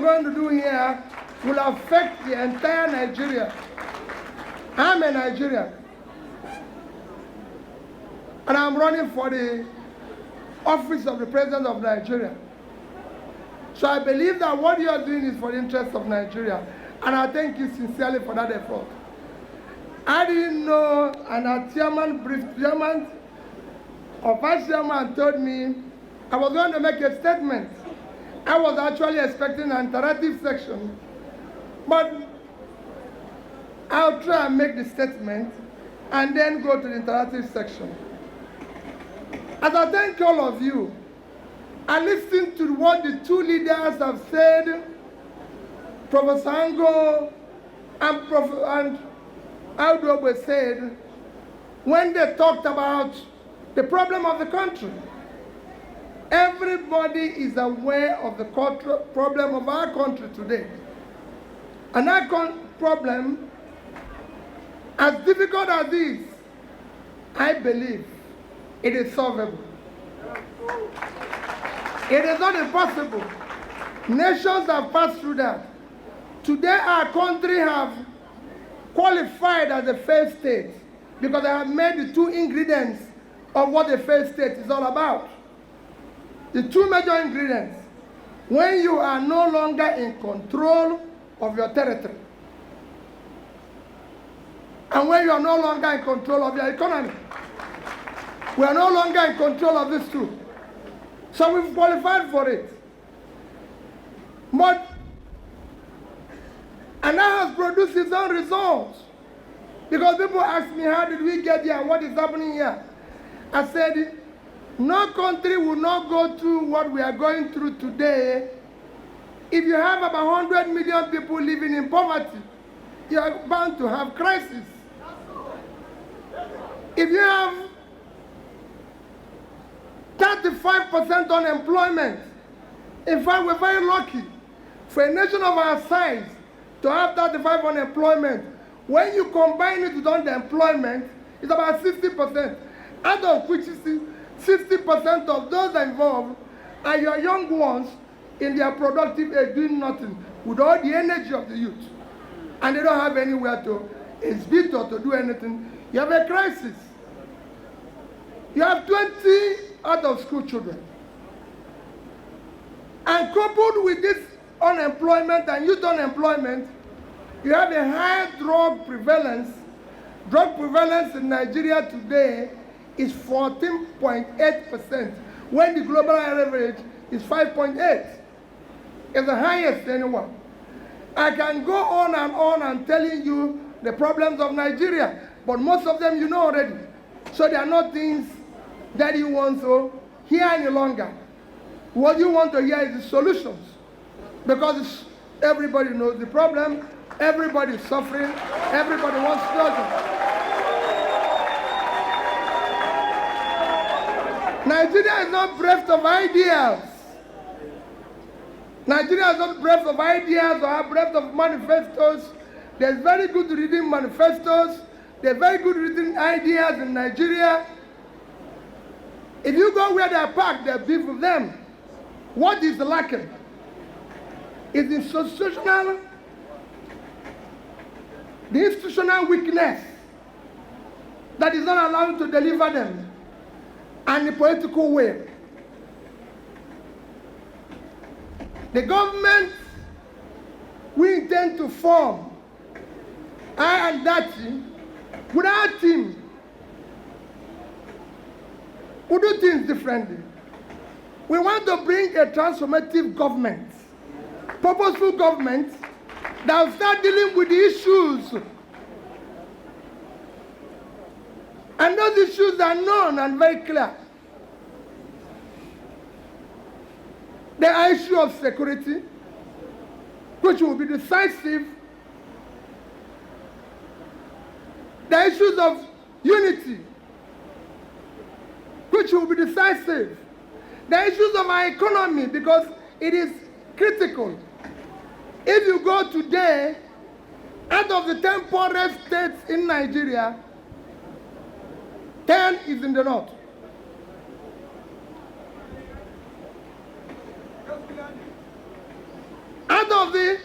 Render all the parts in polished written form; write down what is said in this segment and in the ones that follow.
going to do here will affect the entire Nigeria. I'm a Nigerian. And I'm running for the office of the President of Nigeria. So I believe that what you are doing is for the interest of Nigeria. And I thank you sincerely for that effort. I didn't know, and our chairman or vice chairman told me I was going to make a statement. I was actually expecting an interactive section, but I'll try and make the statement and then go to the interactive section. As I thank all of you, I listened to what the two leaders have said, Professor Ango and Arewa said, when they talked about the problem of the country. Everybody is aware of the problem of our country today. And that problem, as difficult as it is, I believe it is solvable. It is not impossible. Nations have passed through that. Today our country have qualified as a failed state because they have made the two ingredients of what a failed state is all about. The two major ingredients: when you are no longer in control of your territory, and when you are no longer in control of your economy. We are no longer in control of these two. So we've qualified for it. And that has produced its own results. Because people ask me, how did we get here? What is happening here? I said, no country will not go through what we are going through today. If you have about 100 million people living in poverty, you are bound to have crisis. If you have 35% unemployment, in fact, we're very lucky for a nation of our size to have 35% unemployment. When you combine it with underemployment, it's about 60%, out of which 60% of those involved are your young ones in their productive age doing nothing with all the energy of the youth. And they don't have anywhere to exhibit or to do anything. You have a crisis. You have 20 out-of-school children. And coupled with this unemployment and youth unemployment, you have a high drug prevalence. Drug prevalence in Nigeria today is 14.8%, when the global average is 5.8. It's the highest anywhere. I can go on and telling you the problems of Nigeria, but most of them you know already. So they are not things that you want to hear any longer. What you want to hear is the solutions. Because everybody knows the problem, everybody is suffering, everybody wants struggle. Nigeria is not bereft of ideas. Nigeria is not bereft of ideas or bereft of manifestos. There's very good reading manifestos. There's very good reading ideas in Nigeria. If you go where they're packed, they're beef with them. What is lacking? Is the institutional weakness that is not allowed to deliver them, and the political will. The government we intend to form, I and Datti, with our team, we do things differently. We want to bring a transformative government, purposeful government that will start dealing with the issues. And those issues are known and very clear. The issue of security, which will be decisive. The issues of unity, which will be decisive. The issues of our economy, because it is critical. If you go today, out of the 10 poorest states in Nigeria, 10 is in the north. Out of the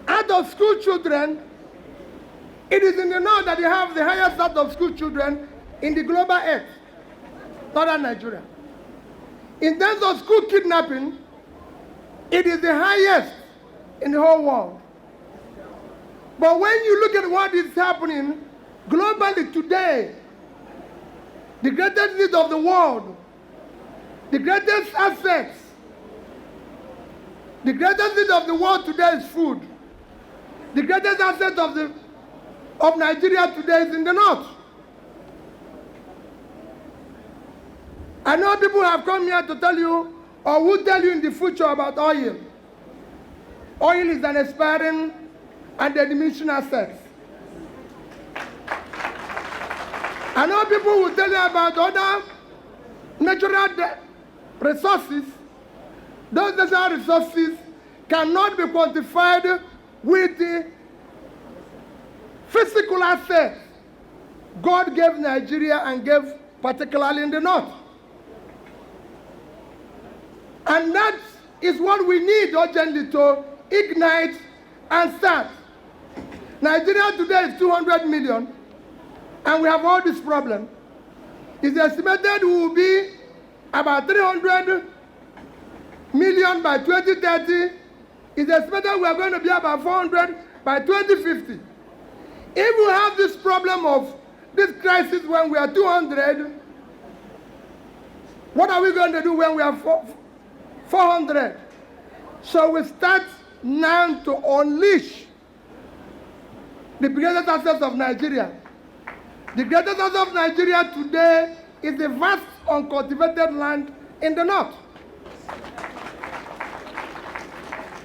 out-of-school children, it is in the north that they have the highest out-of-school children in the global earth, northern Nigeria. In terms of school kidnapping, it is the highest in the whole world. But when you look at what is happening globally today, the greatest need of the world, the greatest assets, the greatest need of the world today is food. The greatest asset of Nigeria today is in the north. I know people have come here to tell you, or will tell you in the future about oil. Oil is an expiring and a diminishing asset. I know people will tell you about other natural resources. Those natural resources cannot be quantified with the physical assets God gave Nigeria and gave particularly in the north. And that is what we need urgently to ignite and start. Nigeria today is 200 million, and we have all this problem. It's estimated we will be about 300 million by 2030. It's estimated we are going to be about 400 by 2050. If we have this problem of this crisis when we are 200, what are we going to do when we are 400? So we start now to unleash the greatest assets of Nigeria. The greatest asset of Nigeria today is the vast uncultivated land in the north.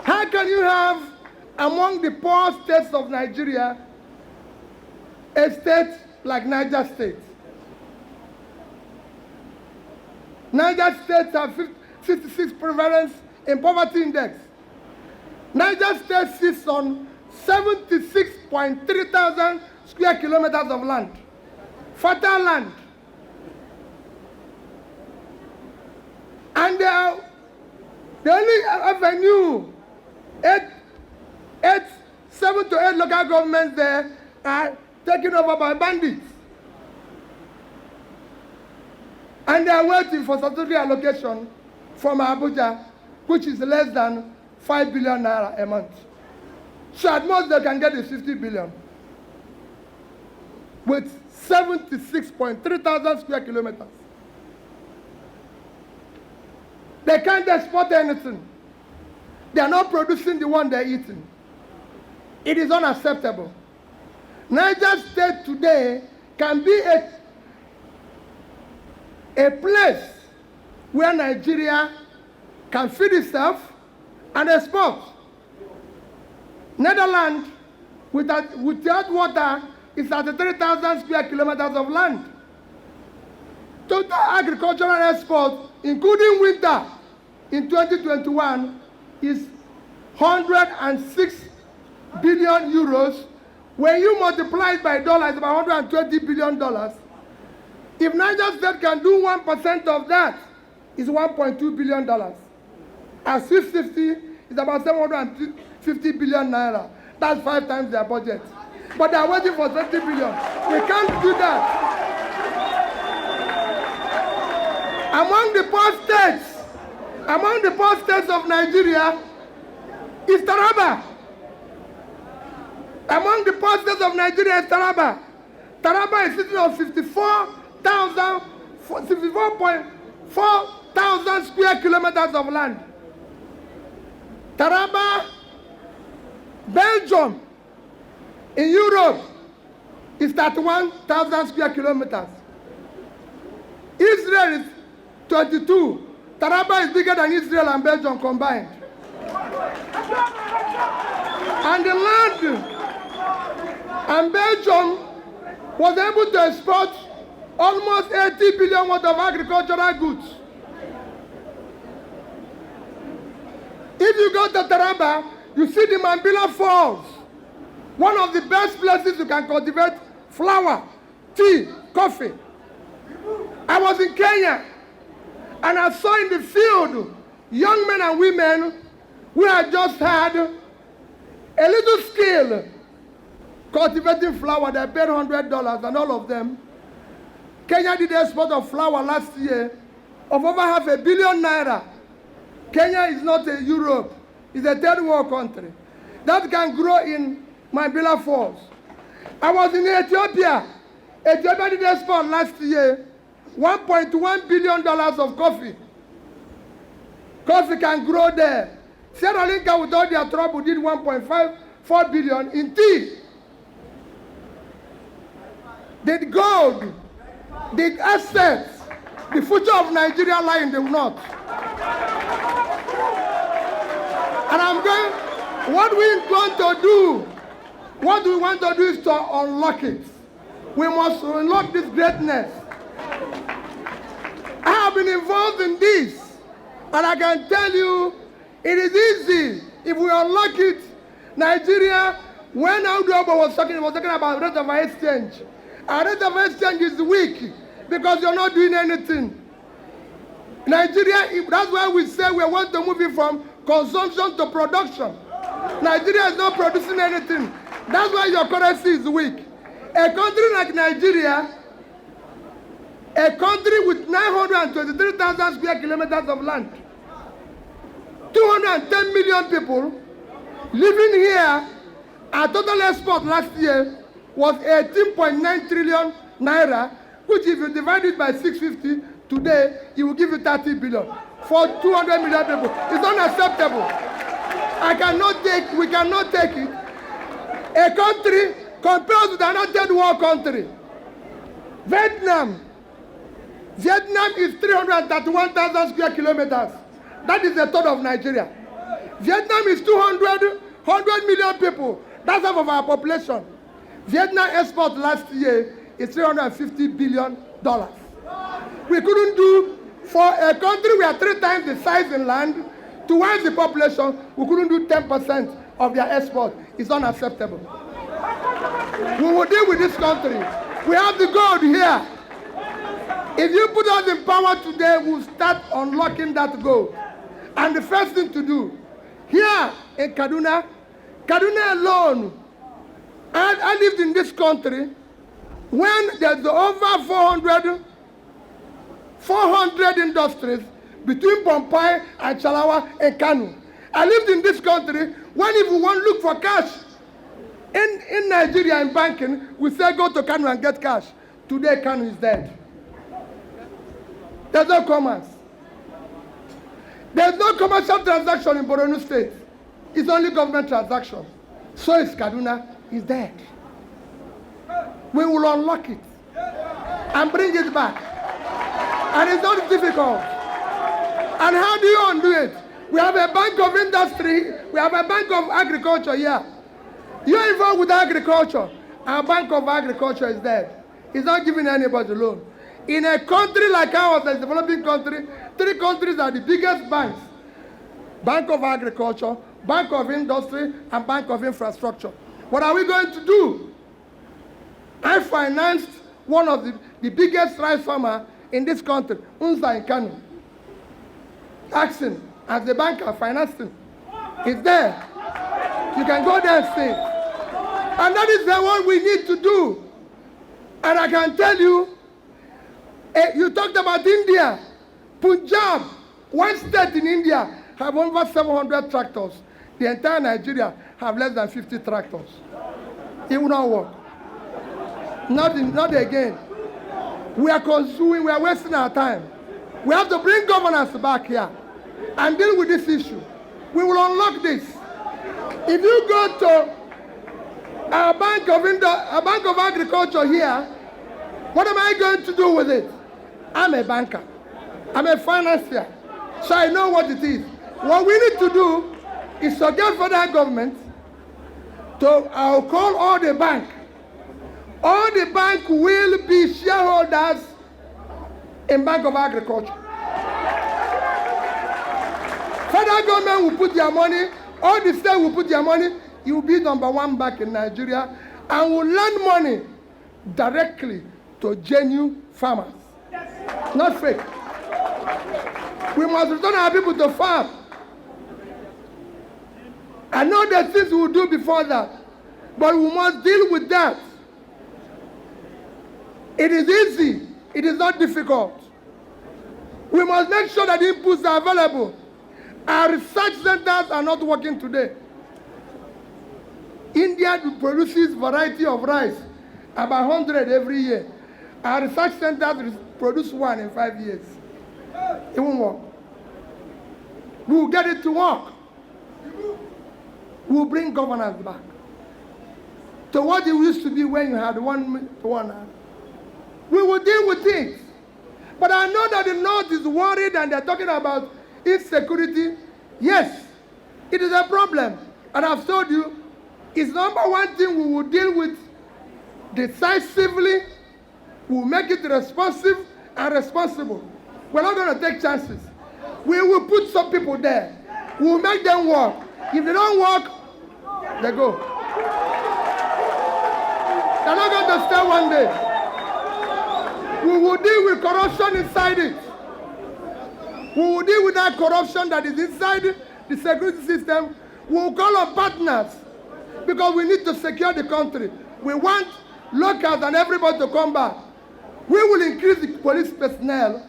How can you have among the poor states of Nigeria a state like Niger State? Niger State has 66 prevalence in poverty index. Niger State sits on 76.3 thousand square kilometers of land, fertile land. And the only avenue, 7 to 8 local governments there are taken over by bandits. And they are waiting for subsidy allocation from Abuja, which is less than 5 billion naira a month. So at most they can get the 50 billion with 76.3 thousand square kilometers. They can't export anything. They are not producing the one they're eating. It is unacceptable. Niger State today can be a place where Nigeria can feed itself and export. Netherlands, without water, is 33,000 square kilometers of land. Total agricultural export, including winter, in 2021 is 106 billion euros. When you multiply it by dollars, it's about $120 billion. If Niger State can do 1% of that, it's $1.2 billion. At 650, it's about 750 billion naira. That's 5 times their budget. But they are waiting for 20 billion. We can't do that. Among the poor states of Nigeria is Taraba. Among the poor states of Nigeria is Taraba. Taraba is sitting on 64.4 thousand square kilometers of land. Taraba, Belgium, in Europe, is 31,000 square kilometers. Israel is 22. Taraba is bigger than Israel and Belgium combined. And the land, and Belgium was able to export almost 80 billion worth of agricultural goods. If you go to Taraba, you see the Mambila Falls, one of the best places you can cultivate flour, tea, coffee. I was in Kenya, and I saw in the field young men and women who had just had A little skill, cultivating flower, they paid $100 and all of them. Kenya did export of flower last year of over $500 million. Kenya is not a Europe, it's a third world country. That can grow in Mambila Falls. I was in Ethiopia. Ethiopia did export last year $1.1 billion of coffee. Coffee can grow there. Sierra Leone, with all their trouble, did 1.54 billion in tea. Did gold, did assets. The future of Nigeria lies in the north. And I'm going, what we want to do is to unlock it. We must unlock this greatness. I have been involved in this, and I can tell you, it is easy if we unlock it. Nigeria, when Arewa was talking about rate of exchange. Our rate of exchange is weak because you're not doing anything. Nigeria, that's why we say we want to move it from consumption to production. Nigeria is not producing anything. That's why your currency is weak. A country like Nigeria, a country with 923,000 square kilometers of land, 210 million people living here, our total export last year was 18.9 trillion naira, which if you divide it by 650 today, it will give you 30 billion. For 200 million people, it's unacceptable. We cannot take it. A country compared with another third world country. Vietnam is 331,000 square kilometers. That is a third of Nigeria. Vietnam is 100 million people. That's half of our population. Vietnam export last year is $350 billion. We couldn't do, for a country we are 3 times the size in land, twice the population, we couldn't do 10% of their export. It's unacceptable. We will deal with this country. We have the gold here. If you put us in power today, we'll start unlocking that gold. And the first thing to do, here in Kaduna alone, I lived in this country when there's over 400 industries between Pompai and Chalawa and Kanu. I lived in this country when if we want to look for cash in Nigeria in banking, we say go to Kanu and get cash. Today Kanu is dead. There's no commerce. There's no commercial transaction in Borno State. It's only government transaction. So is Kaduna is dead. We will unlock it and bring it back. And it's not difficult. And how do you undo it? We have a bank of industry. We have a bank of agriculture here. You're involved with agriculture. Our bank of agriculture is dead. It's not giving anybody loan. In a country like ours, a developing country, 3 countries are the biggest banks. Bank of Agriculture, Bank of Industry, and Bank of Infrastructure. What are we going to do? I financed one of the biggest rice farmer in this country, Unza in Kanu. Ask him, as the banker financed him. It's there. You can go there and see. And that is what we need to do. And I can tell you, you talked about India. Punjab, one state in India, have over 700 tractors. The entire Nigeria have less than 50 tractors. It will not work. Not again. We are consuming, we are wasting our time. We have to bring governance back here and deal with this issue. We will unlock this. If you go to a bank of agriculture here, what am I going to do with it? I'm a banker. I'm a financier. So I know what it is. What we need to do is to get federal government I'll call all the bank. All the bank will be shareholders in Bank of Agriculture. Federal government will put their money, all the state will put their money, it will be #1 bank in Nigeria, and will lend money directly to genuine farmers. Not fake. We must return our people to farm. I know the things we'll do before that, but we must deal with that. It is easy. It is not difficult. We must make sure that inputs are available. Our research centers are not working today. India produces variety of rice, about 100 every year. Our research centers produce 1 in 5 years. It won't work. We will get it to work. We will bring governance back to what it used to be when you had 1 to 1. We will deal with things. But I know that the North is worried and they're talking about insecurity. Yes, it is a problem. And I've told you, it's number one thing we will deal with decisively. We will make it responsive and responsible. We're not going to take chances. We will put some people there. We will make them work. If they don't work, they go. They're not going to stay one day. We will deal with corruption inside it. We will deal with that corruption that is inside the security system. We will call on partners because we need to secure the country. We want locals and everybody to come back. We will increase the police personnel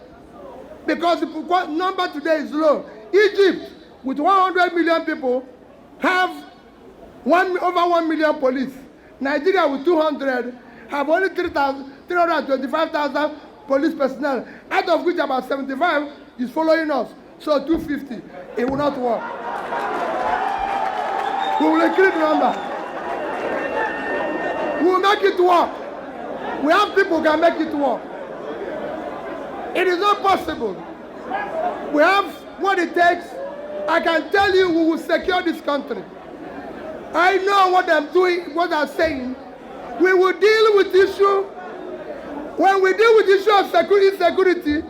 because the number today is low. Egypt, with 100 million people, have over 1 million police. Nigeria, with 200, have only 325,000 police personnel, out of which about 75 is following us. So 250. It will not work. We will increase the number. We will make it work. We have people who can make it work. It is not possible. We have what it takes. I can tell you we will secure this country. I know what I'm doing, what I'm saying. We will deal with the issue. When we deal with the issue of insecurity,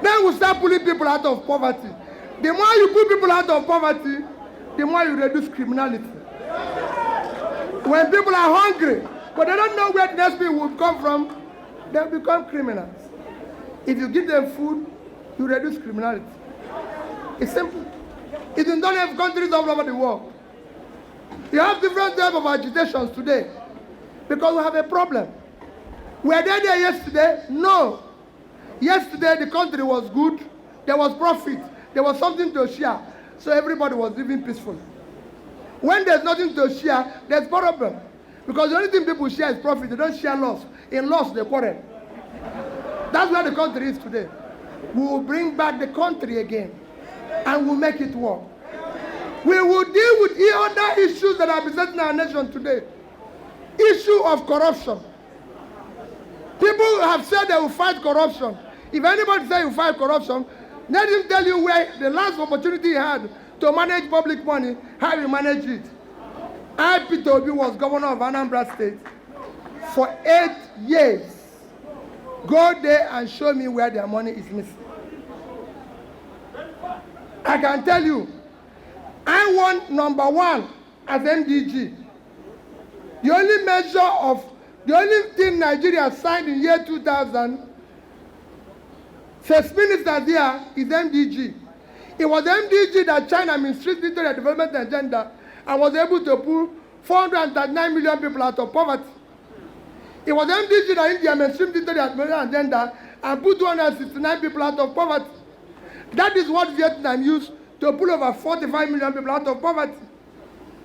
then we start pulling people out of poverty. The more you pull people out of poverty, the more you reduce criminality. When people are hungry, but they don't know where the next meal will come from, they'll become criminals. If you give them food, you reduce criminality. It's simple. It's been done in countries all over the world. You have different types of agitations today because we have a problem. Were they there yesterday? No. Yesterday the country was good. There was profit. There was something to share. So everybody was living peacefully. When there's nothing to share, there's problem. Because the only thing people share is profit. They don't share loss. In loss, they quarrel. That's where the country is today. We will bring back the country again. And we'll make it work. We will deal with other issues that are besetting our nation today. Issue of corruption. People have said they will fight corruption. If anybody says you fight corruption, let him tell you where the last opportunity he had to manage public money, how he managed it. Peter Obi was governor of Anambra State for 8 years. Go there and show me where their money is missing. I can tell you, I won #1 as MDG. The only thing Nigeria signed in year 2000, first minister there is MDG. It was MDG that China mainstreamed into the development agenda and was able to pull 439 million people out of poverty. It was MDG that India mainstreamed into the development agenda and put 269 people out of poverty. That is what Vietnam used to pull over 45 million people out of poverty.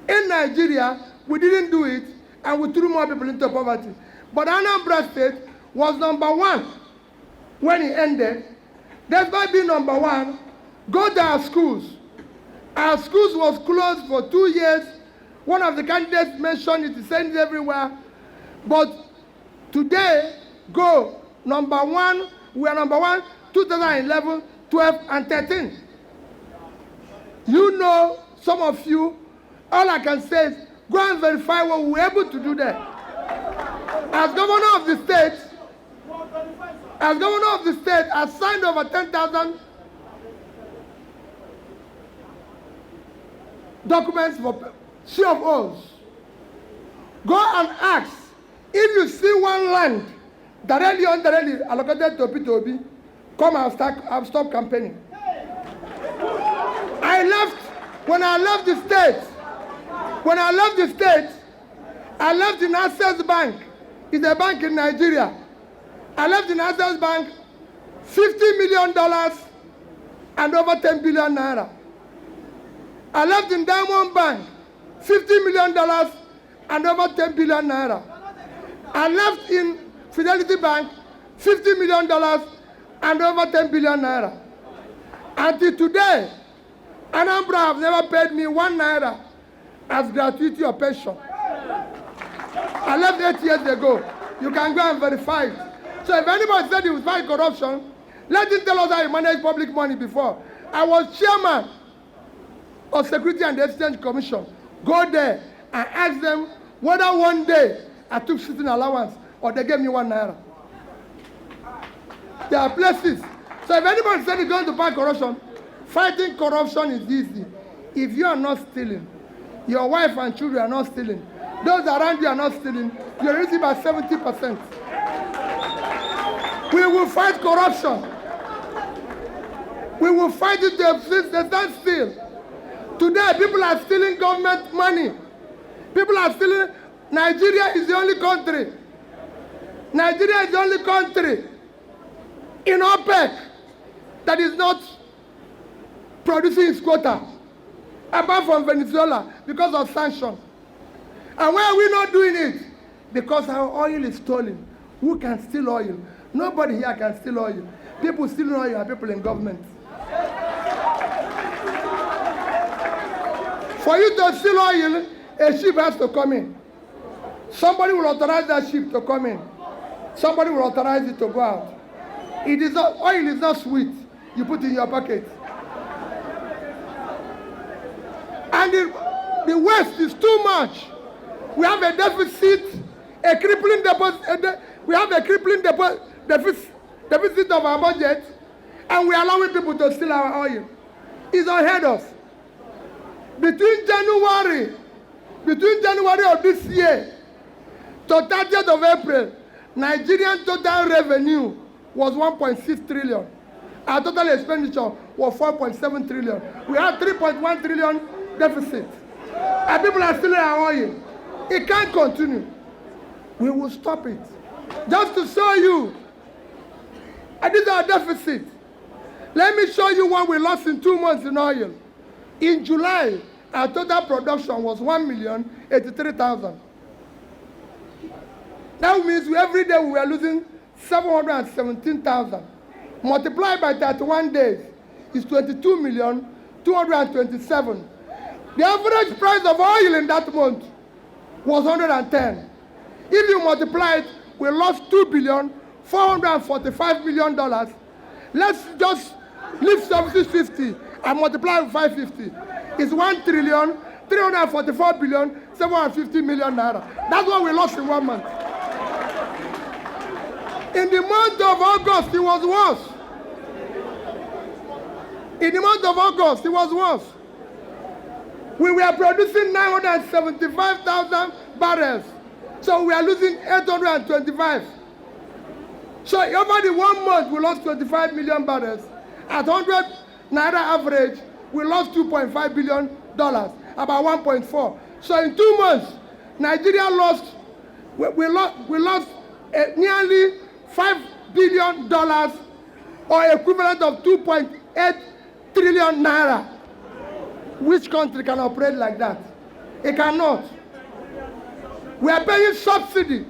In Nigeria, we didn't do it, and we threw more people into poverty. But Anambra State was #1 when it ended. Despite being #1, go to our schools. Our schools was closed for 2 years. One of the candidates mentioned it, he said it everywhere. But today, go #1, we are #1, 2011, 12, and 13. You know, some of you, all I can say is, go and verify what we were able to do there. As governor of the state, I signed over 10,000 documents for CFOs. Go and ask if you see one land directly or indirectly allocated to P2B, come and stop campaigning. I left When I left the state, I left in Access Bank. It's a bank in Nigeria. I left in Access Bank $50 million and over 10 billion naira. I left in Diamond Bank $50 million and over 10 billion naira. I left in Fidelity Bank $50 million and over 10 billion naira. Until today, Anambra have never paid me 1 naira as gratuity or pension. I left 8 years ago. You can go and verify it. So if anybody said he would fight corruption, let him tell us how he managed public money before. I was chairman of Security and Exchange Commission. Go there and ask them whether one day I took sitting allowance or they gave me 1 naira. There are places. So if anybody said he's going to fight corruption, fighting corruption is easy. If you are not stealing, your wife and children are not stealing, those around you are not stealing, you're reducing by 70%. We will fight corruption. We will fight it to stand still. Today, people are stealing government money. People are stealing. Nigeria is the only country. Nigeria is the only country in OPEC that is not producing its quota, apart from Venezuela, because of sanctions. And why are we not doing it? Because our oil is stolen. Who can steal oil? Nobody here can steal oil. People stealing oil are people in government. For you to steal oil, a ship has to come in. Somebody will authorize that ship to come in. Somebody will authorize it to go out. It is not, oil is not sweet. You put it in your pocket. And the waste is too much. We have a deficit, a crippling deficit. We have a crippling deficit of our budget, and we are allowing people to steal our oil. It's unheard of. Between January of this year to 30th of April, Nigerian total revenue was 1.6 trillion. Our total expenditure was 4.7 trillion. We have 3.1 trillion deficit. And people are stealing our oil. It can't continue. We will stop it. Just to show you, and this is our deficit. Let me show you what we lost in 2 months in oil. In July, our total production was 1,083,000. That means every day we were losing 717,000. Multiplied by 31 days is 22,227,000. The average price of oil in that month was 110. If you multiply it, we lost $2,445,000,000. Let's just leave 750 and multiply with 550. It's 1,344,750,000,000 naira. That's what we lost in 1 month. In the month of August, it was worse. In the month of August, it was worse. We were producing 975,000 barrels. So we are losing 825. So over the 1 month, we lost 25 million barrels. At 100 naira average, we lost $2.5 billion, about 1.4. So in 2 months, Nigeria lost, we lost nearly $5 billion or equivalent of 2.8 trillion naira. Which country can operate like that? It cannot. We are paying subsidy.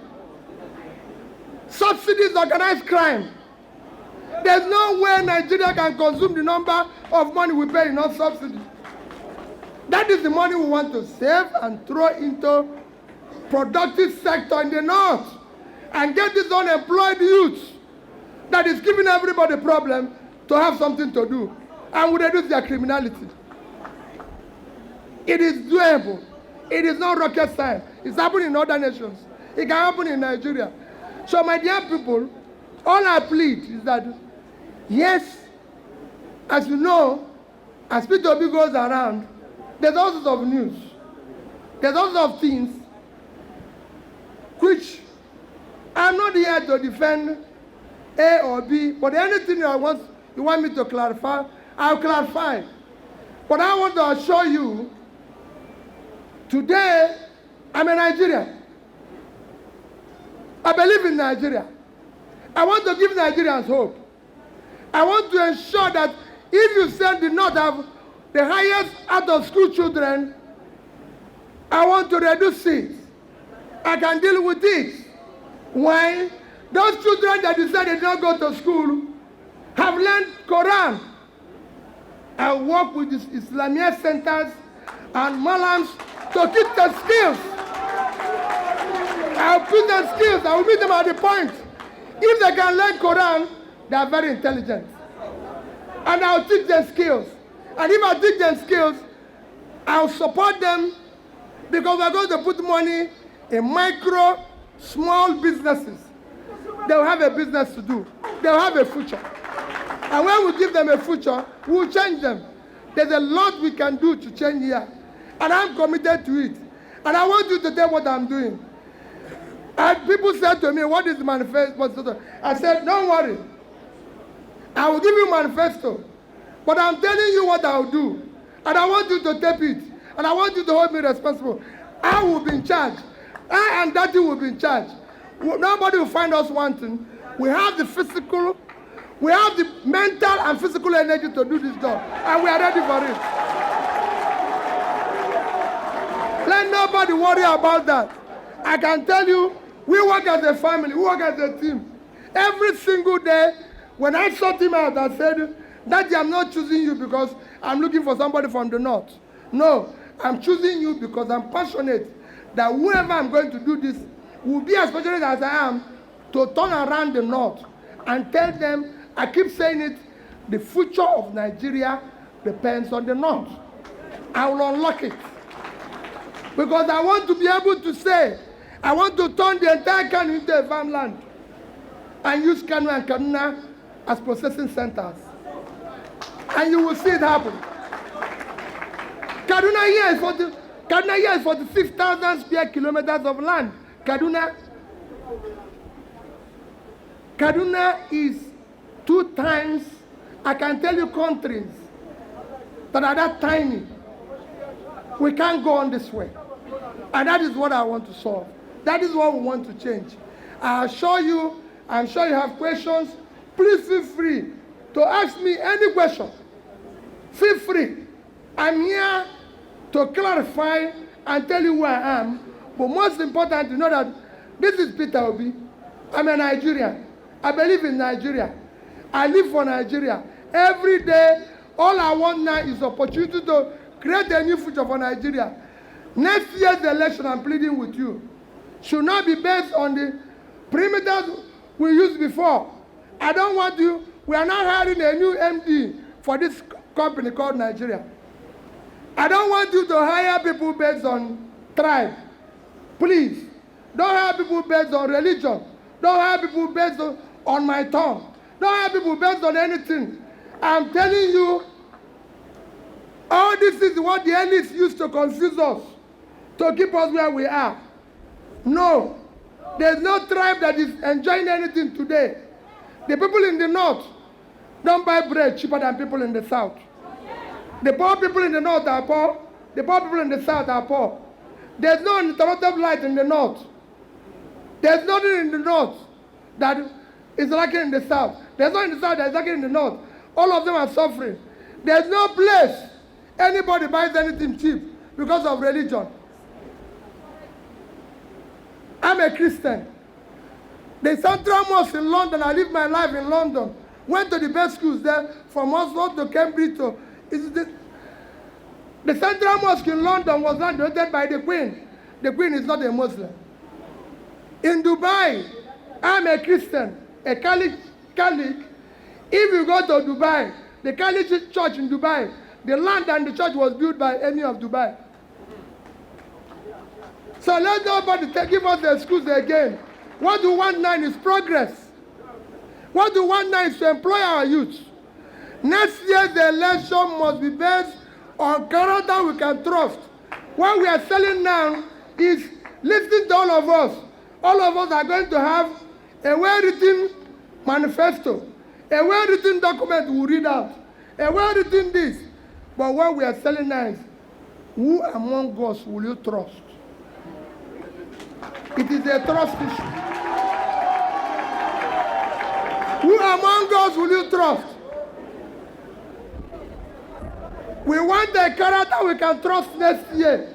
Subsidy is organized crime. There's no way Nigeria can consume the number of money we pay in our subsidy. That is the money we want to save and throw into productive sector in the north and get this unemployed youth that is giving everybody a problem to have something to do and we reduce their criminality. It is doable. It is not rocket science. It's happening in other nations. It can happen in Nigeria. So my dear people, all I plead is that, yes, as you know, as P2B goes around, there's all sorts of news. There's all sorts of things which I'm not here to defend A or B, but anything you want me to clarify, I'll clarify. But I want to assure you, today, I'm a Nigerian. I believe in Nigeria. I want to give Nigerians hope. I want to ensure that if you say the North have the highest out-of-school children, I want to reduce it. I can deal with it. Why? Those children that decide they don't go to school have learned Quran. I work with these Islamic centers and malams to teach them skills. I'll put them skills. I will meet them at the point. If they can learn Quran, they are very intelligent. And I'll teach them skills. And if I teach them skills, I'll support them because we're going to put money in micro, small businesses. They'll have a business to do. They'll have a future. And when we give them a future, we'll change them. There's a lot we can do to change here. And I'm committed to it. And I want you to tell what I'm doing. And people said to me, what is the manifesto? I said, don't worry. I will give you a manifesto. But I'm telling you what I'll do. And I want you to tape it. And I want you to hold me responsible. I will be in charge. I and Datti will be in charge. Nobody will find us wanting. We have the physical, we have the mental and physical energy to do this job. And we are ready for it. Let nobody worry about that. I can tell you, we work as a family, we work as a team. Every single day, when I sought him out, I said, Daddy, I'm not choosing you because I'm looking for somebody from the North. No, I'm choosing you because I'm passionate that whoever I'm going to do this will be as passionate as I am to turn around the North and tell them, I keep saying it, the future of Nigeria depends on the North. I will unlock it. Because I want to be able to say, I want to turn the entire Kano into a farmland and use Kano and Kaduna as processing centers. And you will see it happen. Kaduna here is 46,000 square kilometers of land. Kaduna is 2 times, I can tell you, countries that are that tiny. We can't go on this way. And that is what I want to solve. That is what we want to change. I assure you, I'm sure you have questions. Please feel free to ask me any question. Feel free. I'm here to clarify and tell you who I am. But most important, you know that this is Peter Obi. I'm a Nigerian. I believe in Nigeria. I live for Nigeria. Every day, all I want now is opportunity to create a new future for Nigeria. Next year's election, I'm pleading with you, should not be based on the perimeters we used before. I don't want you, we are now hiring a new MD for this company called Nigeria. I don't want you to hire people based on tribe. Please, don't hire people based on religion. Don't hire people based on my tongue. Don't hire people based on anything. I'm telling you, all this is what the elites used to confuse us, to keep us where we are. No, there's no tribe that is enjoying anything today. The people in the North don't buy bread cheaper than people in the South. The poor people in the North are poor. The poor people in the South are poor. There's no uninterrupted light in the North. There's nothing in the North that is lacking in the South. There's nothing in the South that is lacking in the North. All of them are suffering. There's no place anybody buys anything cheap because of religion. I'm a Christian. The Central Mosque in London, I lived my life in London. Went to the best schools there, from Oxford to Cambridge to... The Central Mosque in London was not donated by the Queen. The Queen is not a Muslim. In Dubai, I'm a Christian, a Catholic. If you go to Dubai, the Catholic church in Dubai, the land and the church was built by Emir of Dubai. So let nobody give us the excuse again. What we want now is progress. What we want now is to employ our youth. Next year's election must be based on character we can trust. What we are selling now is listening to all of us. All of us are going to have a well-written manifesto, a well-written document we'll read out, a well-written this. But what we are selling now is, who among us will you trust? It is a trust issue. Who among us will you trust? We want a character we can trust next year.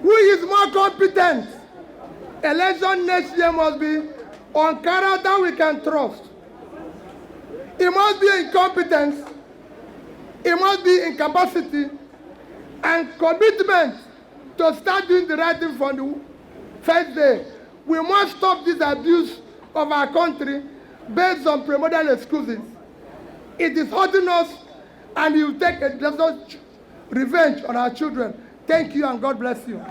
Who is more competent? Election next year must be on character we can trust. It must be incompetence. It must be incapacity and commitment to start doing the right thing from the first day. We must stop this abuse of our country based on primordial excuses. It is hurting us, and you take a just revenge on our children. Thank you, and God bless you.